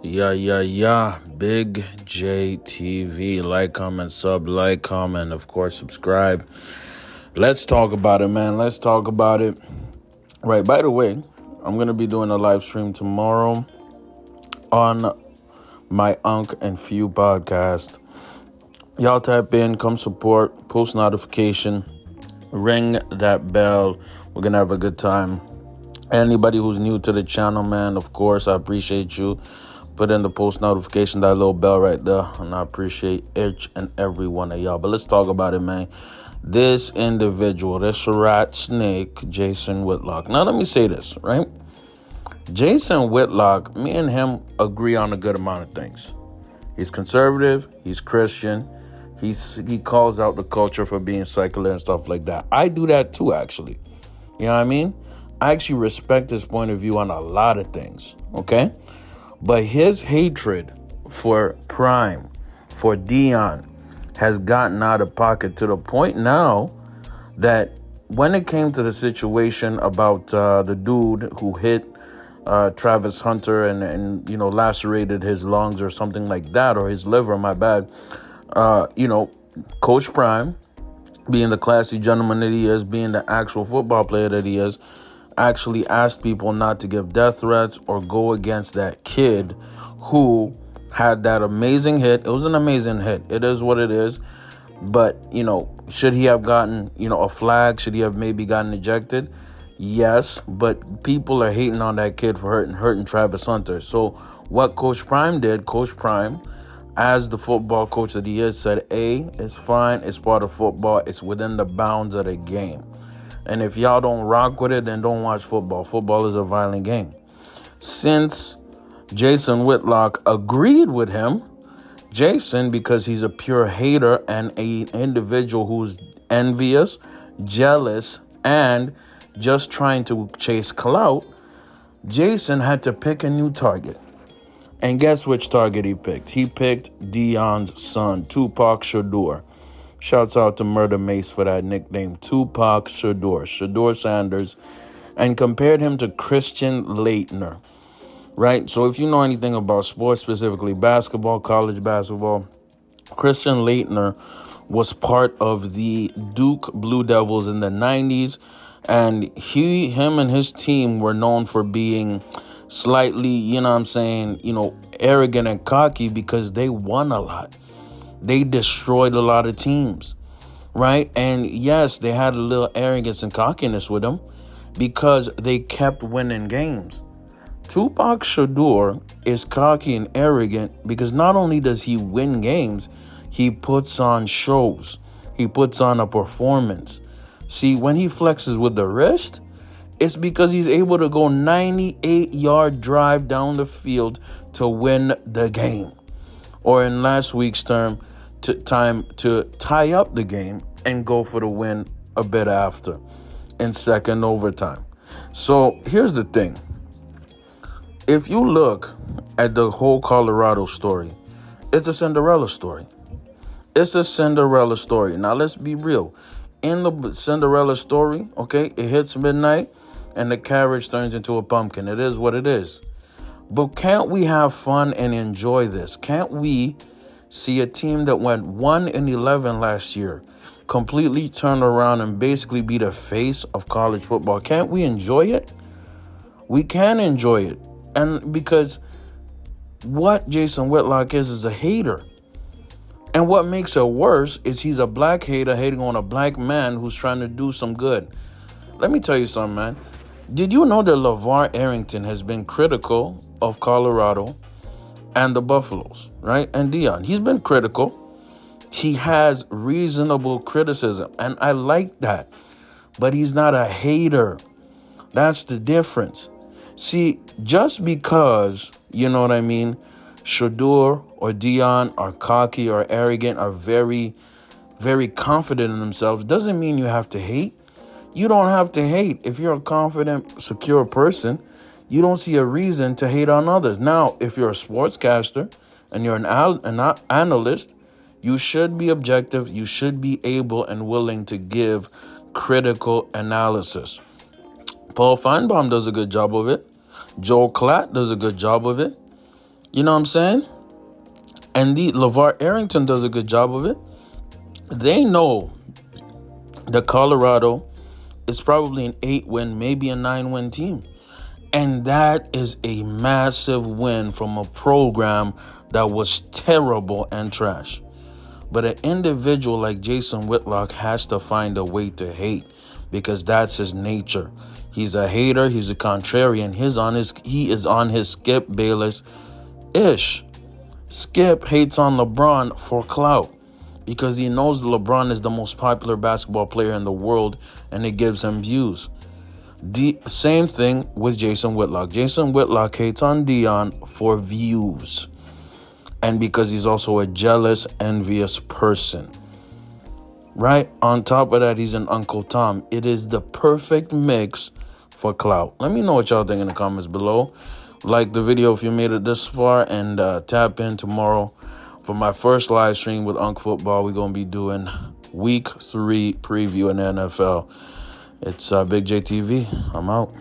Yeah. Big JTV. Like, comment, sub, of course, subscribe. Let's talk about it, man. Let's talk about it. Right, by the way, I'm going to be doing a live stream tomorrow on my Unc and Few podcast. Y'all tap in, come support, post notification, ring that bell. We're going to have a good time. Anybody who's new to the channel, man, of course, I appreciate you. Put in the post notification, that little bell right there, and I appreciate each and every one of y'all. But let's talk about it, man. This individual, this rat snake, Jason Whitlock. Now, let me say this, right? Jason Whitlock, me and him agree on a good amount of things. He's conservative, he's Christian, he calls out the culture for being secular and stuff like that. I do that too, actually. You know what I mean? I actually respect his point of view on a lot of things, okay? But his hatred for Prime, for Dion, has gotten out of pocket to the point now that when it came to the situation about the dude who hit Travis Hunter and lacerated his lungs or something like that, or his liver, my bad, Coach Prime, being the classy gentleman that he is, being the actual football player that he is, actually asked people not to give death threats or go against that kid who had that amazing hit. It was an amazing hit. It is what it is. But, should he have gotten, a flag? Should he have maybe gotten ejected? Yes, but people are hating on that kid for hurting Travis Hunter. So what Coach Prime did, Coach Prime, as the football coach that he is, said, it's fine. It's part of football. It's within the bounds of the game. And if y'all don't rock with it, then don't watch football. Football is a violent game. Since Jason Whitlock agreed with him, Jason, because he's a pure hater and an individual who's envious, jealous, and just trying to chase clout, Jason had to pick a new target. And guess which target he picked? He picked Dion's son, Tupac Shedeur. Shouts out to Murder Mace for that nickname, Tupac Shedeur Sanders, and compared him to Christian Laettner, right? So if you know anything about sports, specifically basketball, college basketball, Christian Laettner was part of the Duke Blue Devils in the 90s, and him and his team were known for being slightly, arrogant and cocky because they won a lot. They destroyed a lot of teams, right? And yes, they had a little arrogance and cockiness with them because they kept winning games. Tupac Shedeur is cocky and arrogant because not only does he win games, he puts on shows. He puts on a performance. See, when he flexes with the wrist, it's because he's able to go 98-yard drive down the field to win the game. Or in last week's time to tie up the game and go for the win a bit after in second overtime. So here's the thing. If you look at the whole Colorado story, it's a Cinderella story. It's a Cinderella story. Now let's be real. In the Cinderella story, okay, it hits midnight and the carriage turns into a pumpkin. It is what it is. But can't we have fun and enjoy this? Can't we see a team that went 1-11 last year completely turn around and basically be the face of college football? Can't we enjoy it? We can enjoy it. And because what Jason Whitlock is a hater. And what makes it worse is he's a black hater hating on a black man who's trying to do some good. Let me tell you something, man. Did you know that LeVar Arrington has been critical of Colorado and the Buffaloes, right? And Dion, he's been critical. He has reasonable criticism, and I like that. But he's not a hater. That's the difference. See, just because, Shedeur or Dion are cocky or arrogant, are very, very confident in themselves, doesn't mean you have to hate. You don't have to hate. If you're a confident, secure person, you don't see a reason to hate on others. Now, if you're a sportscaster and you're an analyst, you should be objective. You should be able and willing to give critical analysis. Paul Feinbaum does a good job of it. Joel Klatt does a good job of it. You know what I'm saying? And the LeVar Arrington does a good job of it. They know that Colorado is probably an 8-win, maybe a 9-win team. And that is a massive win from a program that was terrible and trash. But an individual like Jason Whitlock has to find a way to hate, because that's his nature. He's a hater. He's a contrarian. He is on his Skip Bayless-ish. Skip hates on LeBron for clout because he knows LeBron is the most popular basketball player in the world and it gives him views. The same thing with Jason Whitlock. Jason Whitlock hates on Dion for views and because he's also a jealous, envious person. Right? On top of that, he's an Uncle Tom. It is the perfect mix for clout. Let me know what y'all think in the comments below. Like the video if you made it this far, and tap in tomorrow for my first live stream with Unc Football. We're going to be doing Week 3 preview in the NFL. It's Big J TV. I'm out.